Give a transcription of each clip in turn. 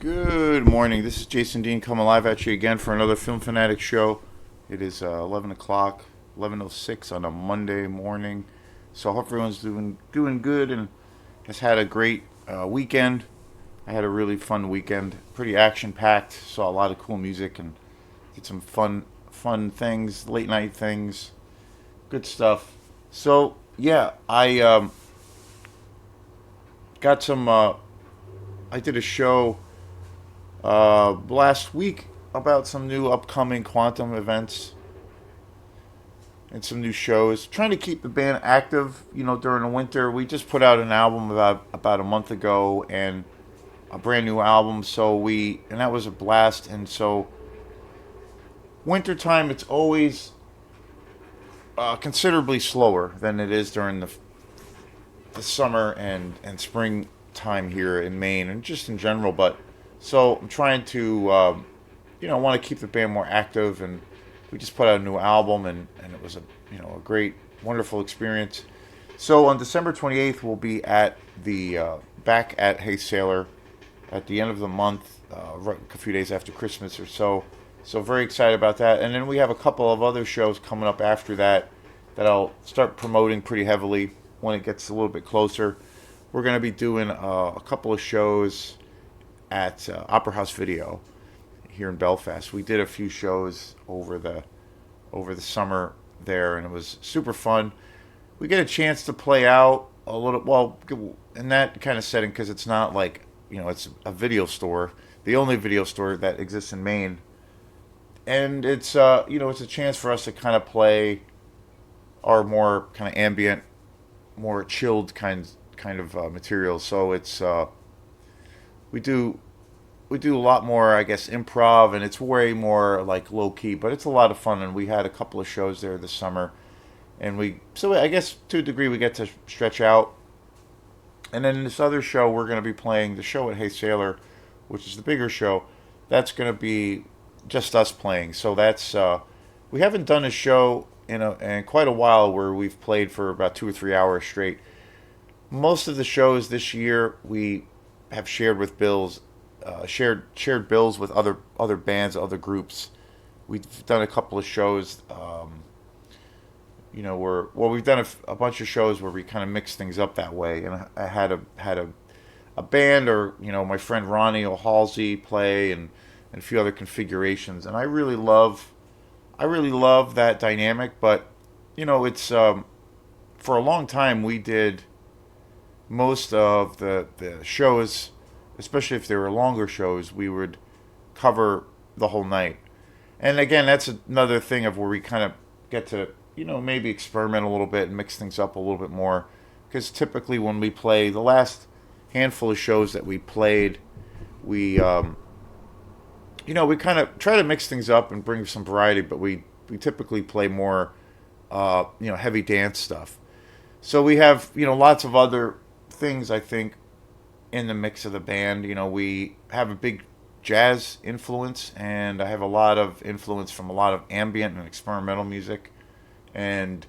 Good morning. This is Jason Dean coming live at you again for another Film Fanatic show. It is 11 o'clock, 11:06 on a Monday morning. So I hope everyone's doing good and has had a great weekend. I had a really fun weekend, pretty action packed. Saw a lot of cool music and did some fun things, late night things, good stuff. So yeah, I got some. I did a show last week about some new upcoming quantum events and some new shows. Trying to keep the band active, during the winter. We just put out an album about a month ago, and a brand new album. And that was a blast. And so wintertime, it's always considerably slower than it is during the summer and spring time here in Maine and just in general. But so I'm trying to want to keep the band more active, and we just put out a new album, and it was a great, wonderful experience. So on December 28th, we'll be at the back at Hey Sailor at the end of the month, right, a few days after Christmas or so. So very excited about that. And then we have a couple of other shows coming up after that I'll start promoting pretty heavily when it gets a little bit closer. We're going to be doing a couple of shows at Opera House Video here in Belfast. We did a few shows over the summer there, and it was super fun. We get a chance to play out a little, well, in that kind of setting, because it's not like, it's a video store, the only video store that exists in Maine, and it's a chance for us to kind of play our more kind of ambient, more chilled kind of material. So it's we do we do a lot more, I guess, improv, and it's way more like low key, but it's a lot of fun. And we had a couple of shows there this summer, and so I guess to a degree we get to stretch out. And then this other show, we're going to be playing the show at Hey Sailor, which is the bigger show. That's going to be just us playing. So that's we haven't done a show in quite a while where we've played for about 2 or 3 hours straight. Most of the shows this year we have shared with bills, shared bills with other bands, other groups. We've done a couple of shows. We've done a bunch of shows where we kind of mix things up that way. And I had a band, or my friend Ronnie O'Halsey play, and a few other configurations. And I really love that dynamic. But it's for a long time we did most of the shows, especially if they were longer shows, we would cover the whole night. And again, that's another thing of where we kind of get to, maybe experiment a little bit and mix things up a little bit more. Because typically when we play, the last handful of shows that we played, we kind of try to mix things up and bring some variety, but we typically play more, heavy dance stuff. So we have, lots of other things, I think, in the mix of the band. We have a big jazz influence, and I have a lot of influence from a lot of ambient and experimental music, and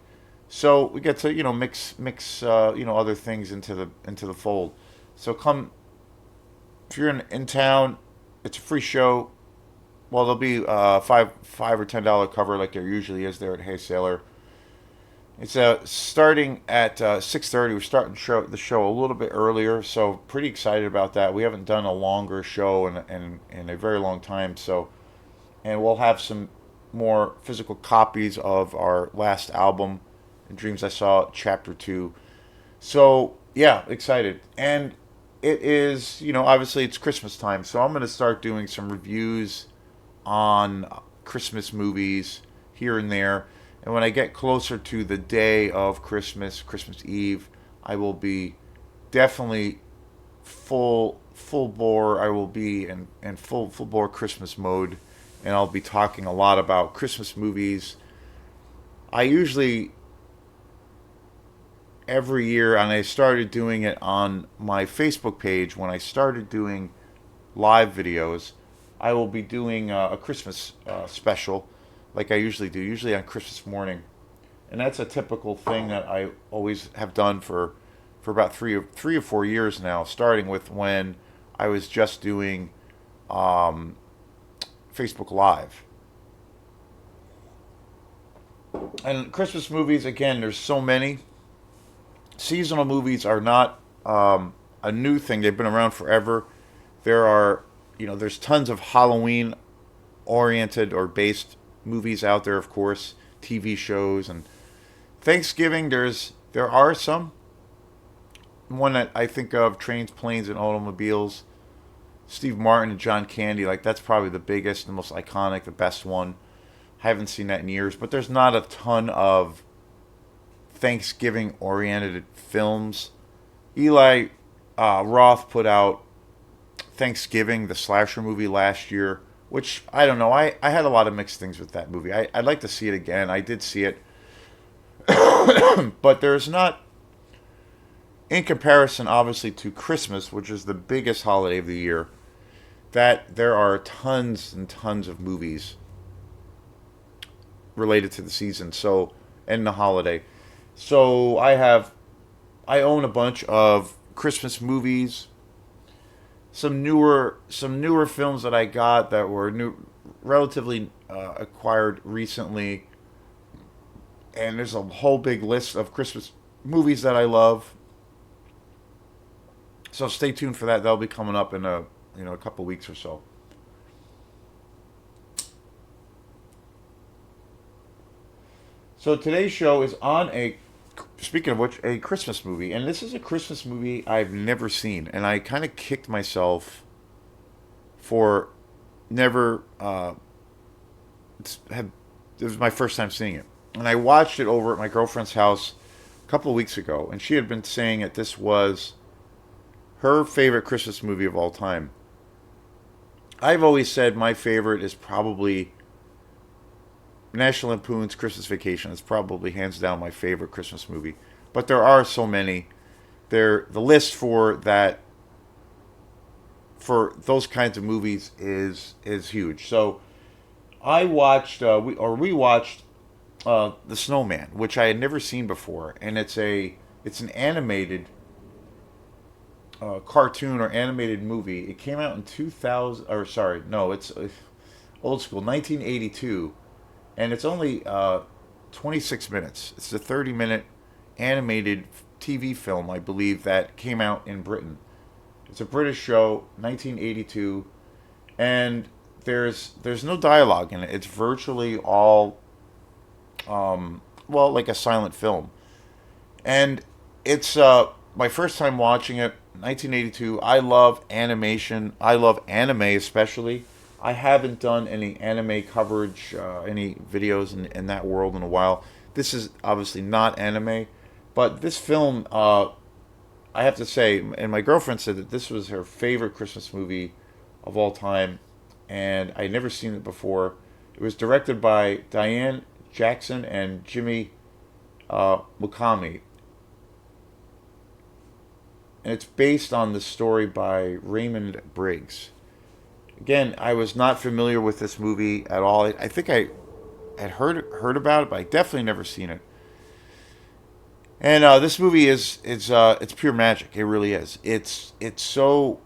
so we get to mix other things into the fold. So come if you're in town, it's a free show. Well, there'll be $5 or $10 cover like there usually is there at Hey Sailor. It's starting at 6:30. We're starting the show a little bit earlier, so pretty excited about that. We haven't done a longer show in a very long time, and we'll have some more physical copies of our last album, Dreams I Saw, Chapter 2. So, yeah, excited. And it is, obviously it's Christmas time, so I'm going to start doing some reviews on Christmas movies here and there. And when I get closer to the day of Christmas Eve, I will be definitely full bore. I will be in full bore Christmas mode, and I'll be talking a lot about Christmas movies. I usually every year, and I started doing it on my Facebook page when I started doing live videos. I will be doing a Christmas special, like I usually do, usually on Christmas morning, and that's a typical thing that I always have done for about 3 or 4 years now. Starting with when I was just doing Facebook Live. And Christmas movies, again, there's so many. Seasonal movies are not a new thing. They've been around forever. There are, there's tons of Halloween oriented or based movies out there, of course, TV shows and Thanksgiving. There are some. One that I think of, Trains, Planes, and Automobiles. Steve Martin and John Candy, like that's probably the biggest, the most iconic, the best one. I haven't seen that in years, but there's not a ton of Thanksgiving oriented films. Eli Roth put out Thanksgiving, the slasher movie last year, which I don't know. I had a lot of mixed things with that movie. I'd like to see it again. I did see it, but there's not, in comparison, obviously, to Christmas, which is the biggest holiday of the year, that there are tons and tons of movies related to the season. So, and the holiday. So I own a bunch of Christmas movies, some newer films that I got that were relatively acquired recently, and there's a whole big list of Christmas movies that I love. So stay tuned for that. That'll be coming up in a couple weeks or so. So today's show is on speaking of which, a Christmas movie, and this is a Christmas movie I've never seen, and I kind of kicked myself for never had. It was my first time seeing it, and I watched it over at my girlfriend's house a couple of weeks ago, and she had been saying that this was her favorite Christmas movie of all time. I've always said my favorite is probably National Lampoon's Christmas Vacation. It's probably hands down my favorite Christmas movie. But there are so many. The list for those kinds of movies is huge. So I watched we watched The Snowman, which I had never seen before, and it's an animated cartoon or animated movie. It came out in 2000, or sorry, no, it's old school, 1982, and it's only 26 minutes. It's a 30-minute animated TV film, I believe, that came out in Britain. It's a British show, 1982, and there's no dialogue in it. It's virtually all like a silent film, and it's my first time watching it. 1982. I love animation. I love anime especially. I haven't done any anime coverage, any videos in that world in a while. This is obviously not anime, but this film, I have to say, and my girlfriend said that this was her favorite Christmas movie of all time, and I'd never seen it before. It was directed by Diane Jackson and Jimmy Mukami, and it's based on the story by Raymond Briggs. Again, I was not familiar with this movie at all. I think I had heard about it, but I definitely never seen it. And this movie is it's pure magic. It really is. It's so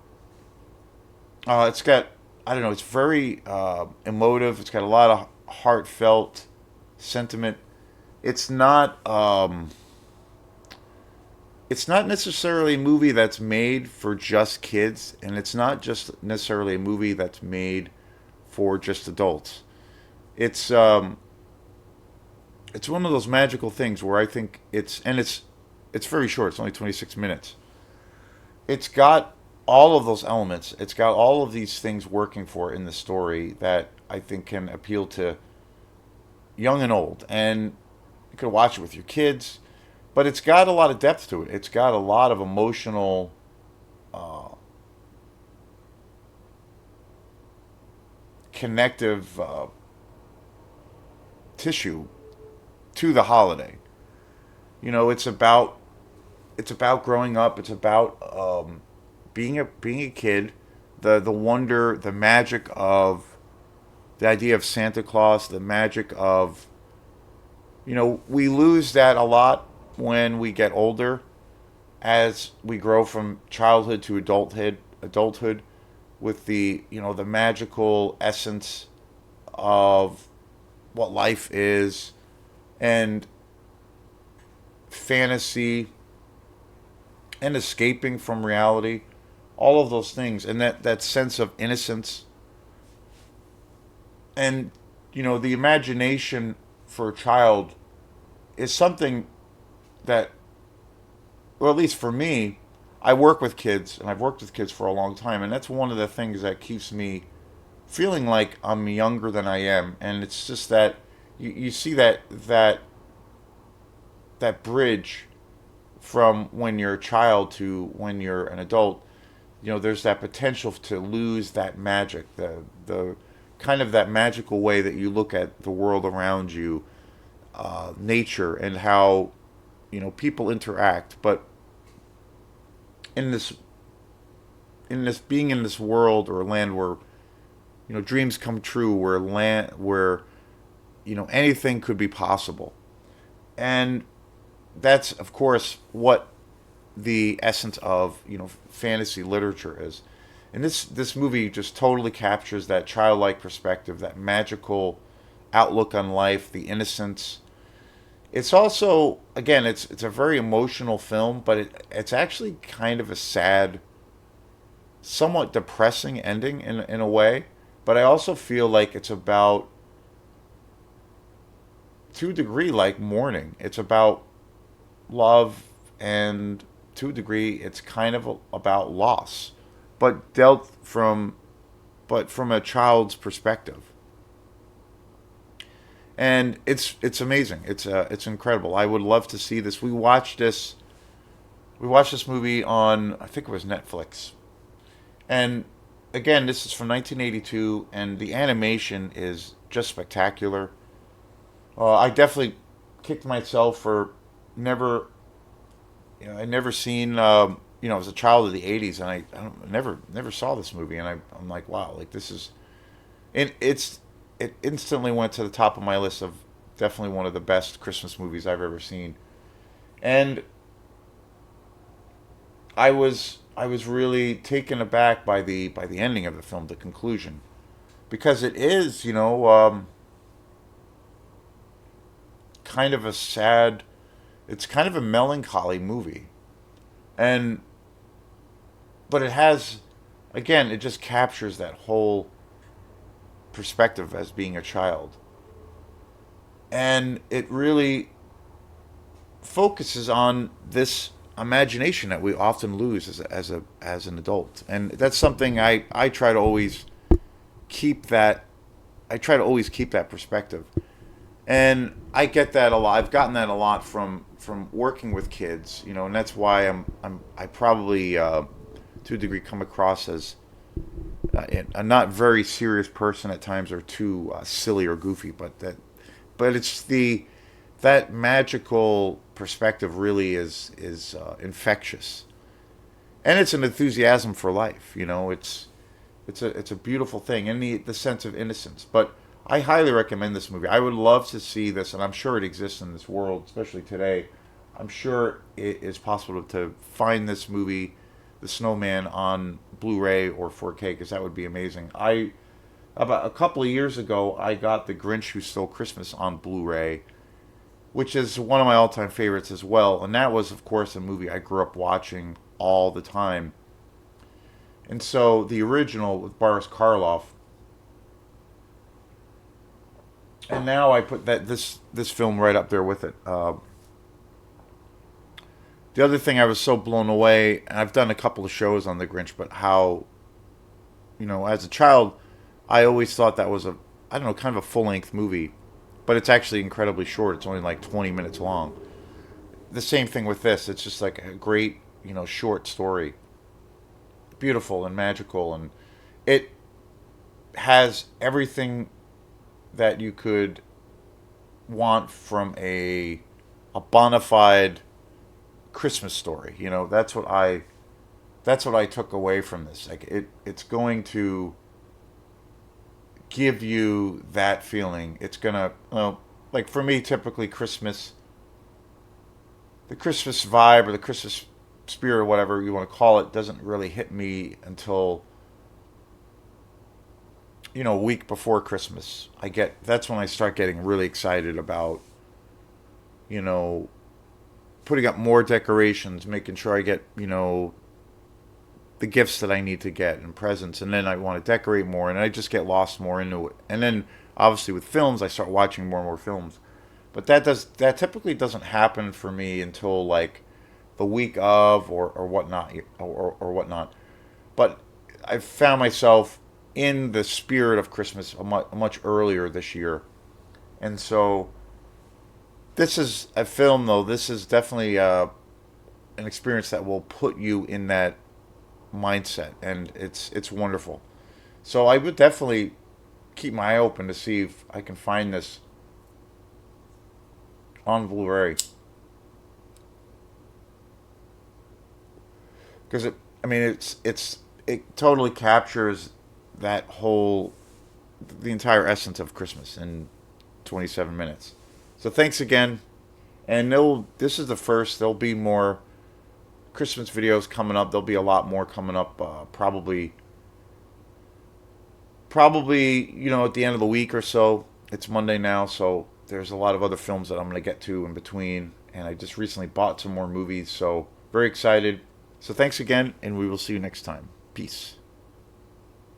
it's got, I don't know. It's very emotive. It's got a lot of heartfelt sentiment. It's not. It's not necessarily a movie that's made for just kids, and it's not just necessarily a movie that's made for just adults. It's it's one of those magical things where I think it's very short. It's only 26 minutes. It's got all of those elements. It's got all of these things working for it in the story that I think can appeal to young and old, and you could watch it with your kids. But it's got a lot of depth to it. It's got a lot of emotional uh, connective tissue to the holiday. It's about growing up. It's about being a kid, the wonder, the magic of the idea of Santa Claus, the magic of, we lose that a lot when we get older, as we grow from childhood to adulthood. with the the magical essence of what life is, and fantasy, and escaping from reality, all of those things, and that sense of innocence, and the imagination for a child is something that, or at least for me, I work with kids, and I've worked with kids for a long time, and that's one of the things that keeps me feeling like I'm younger than I am. And it's just that you see that bridge from when you're a child to when you're an adult. There's that potential to lose that magic, the kind of that magical way that you look at the world around you, nature, and how people interact. But in this being in this world or land where dreams come true, where anything could be possible, and that's of course what the essence of fantasy literature is. And this movie just totally captures that childlike perspective, that magical outlook on life, the innocence. It's also, again, it's a very emotional film, but it's actually kind of a sad, somewhat depressing ending in a way. But I also feel like it's about, to a degree, like mourning. It's about love, and to a degree, it's kind of about loss, but from a child's perspective. And it's amazing. It's incredible. I would love to see this. We watched this movie on, I think it was Netflix. And again, this is from 1982, and the animation is just spectacular. I definitely kicked myself for never, I never seen, as a child of the '80s, and I never saw this movie, and I'm like, wow, like this is, and it instantly went to the top of my list of definitely one of the best Christmas movies I've ever seen. And I was really taken aback by the ending of the film, the conclusion, because it is, kind of a sad, it's kind of a melancholy movie. And but it has, again, it just captures that whole perspective as being a child. And it really focuses on this imagination that we often lose as an adult. And that's something I try to always keep that I try to always keep that perspective. And I get that a lot. I've gotten that a lot from working with kids, and that's why I probably, to a degree, come across as a not very serious person at times, or too silly or goofy. But it's that magical perspective really is infectious, and it's an enthusiasm for life. It's a beautiful thing, and the sense of innocence. But I highly recommend this movie. I would love to see this, and I'm sure it exists in this world, especially today. I'm sure it is possible to find this movie, The Snowman, on Blu-ray or 4K, because that would be amazing. About a couple of years ago, I got The Grinch Who Stole Christmas on Blu-ray, which is one of my all-time favorites as well. And that was, of course, a movie I grew up watching all the time. And so the original with Boris Karloff, and now I put this film right up there with it. The other thing I was so blown away, and I've done a couple of shows on The Grinch, but how, as a child, I always thought that was I don't know, kind of a full length movie, but it's actually incredibly short. It's only like 20 minutes long. The same thing with this. It's just like a great, short story. Beautiful and magical, and it has everything that you could want from a bona fide Christmas story. That's what I took away from this. Like it's going to give you that feeling. It's gonna, like for me, typically the Christmas vibe or the Christmas spirit or whatever you want to call it doesn't really hit me until a week before Christmas, that's when I start getting really excited about, you know, putting up more decorations, making sure I get, the gifts that I need to get and presents, and then I want to decorate more, and I just get lost more into it. And then obviously with films, I start watching more and more films. But that typically doesn't happen for me until like the week of or whatnot or whatnot. But I found myself in the spirit of Christmas much earlier this year, and so this is a film though. This is definitely an experience that will put you in that mindset, and it's wonderful. So I would definitely keep my eye open to see if I can find this on Blu-ray because I mean, it totally captures that whole the entire essence of Christmas in 27 minutes. So thanks again, and this is the first. There'll be more Christmas videos coming up. There'll be a lot more coming up. Probably at the end of the week or so. It's Monday now, so there's a lot of other films that I'm going to get to in between. And I just recently bought some more movies, so very excited. So thanks again, and we will see you next time. Peace.